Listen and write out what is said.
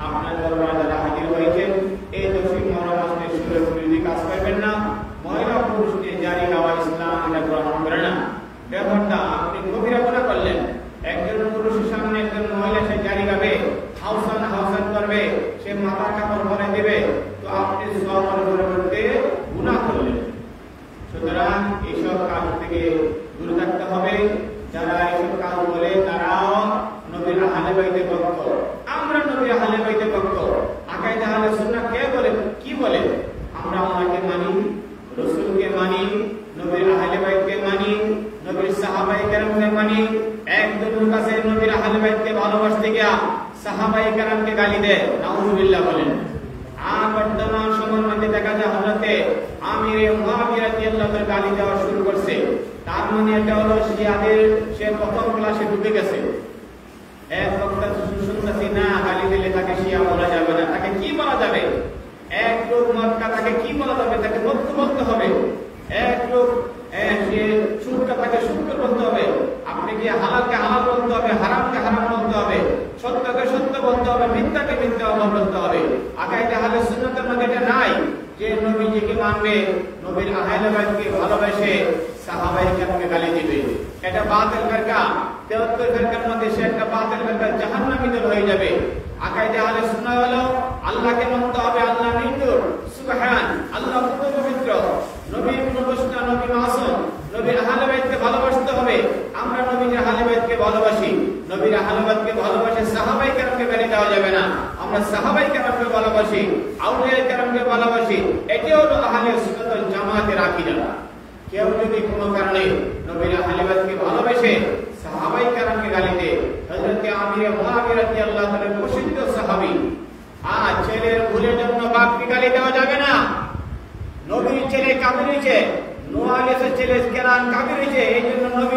আপনার দরবারে যারা হাজির হয়েছেন এই দশমিক মহারাষ্ট্রের সুরে দেখা যায় হযরতে আমির মুআবিয়া রাদিয়াল্লাহু তাআলা গালি দেওয়া শুরু করছে। তার মানে এটা হলো সে প্রথম ক্লাসে ঢুকে গেছে। এক বক্তা শুনতেছি না গালি দিলে তাকে শিয়া বলা যাবে না, তাকে কি বলা যাবে? এক লোক মক্কা, তাকে কি বলা যাবে? তাকে মক্কা বলতে হবে। এক লোক সে সুদকে তাকে সুদ বলতে হবে। আপনি কি হালালকে হালাল বলতে হবে, হারামকে হারাম বলতে হবে, সত্যকে সত্য বলতে হবে, মিথ্যাকে মিথ্যা বলতে হবে। আকাইদে আহলে সুন্নাতের মধ্যে এটা নাই যে নবীজিকে মানবে, নবীর আহলে বাইতকে ভালোবাসে, সাহাবায়ে কেরামকে গালি দিবে। এটা বাতিল ফিরকা। 73 ফিরকার মধ্যে সে একটা বাতিল ফিরকা, জাহান্নামী দল হয়ে যাবে। আকাইদে আহলে সুন্নাহ হলো আল্লাহকে মানতে হবে, আল্লাহ নির্দোষ, সুবহান, আল্লাহ পবিত্র, নবী মুবশশির, নবী মাসুম, নবীর আহলে বাইতকে ভালোবাসতে হবে। আমরা নবীর আহলে বাইতকে ভালোবাসি, নবীর আহলে বাইতকে ভালোবাসে, সাহাবায়ে কেরামকে গালি দেওয়া যাবে না। আমরা সাহাবায়ে কেরামকে ভালোবাসি, আউলিয়া কেরামকে ভালোবাসি। এটি হলো আহলে সুন্নাত ওয়াল জামাতের আকীদা। কেউ যদি কোনো কারণে নবীর আহলে বাইতকে ভালোবাসে, সাহাবায়ে কেরামকে গালি দেয়, হযরতে আমির মুআবিয়া রাদিয়াল্লাহু তাআলা প্রসিদ্ধ সাহাবী, আর ছেলের ভুলের জন্য বাপকে গালি দেওয়া যাবে না। নবীর ছেলে কাফির হয়েছে, নূহ আলাইহিস ছেলে কেরান কাফির হয়েছে, এই জন্য নবী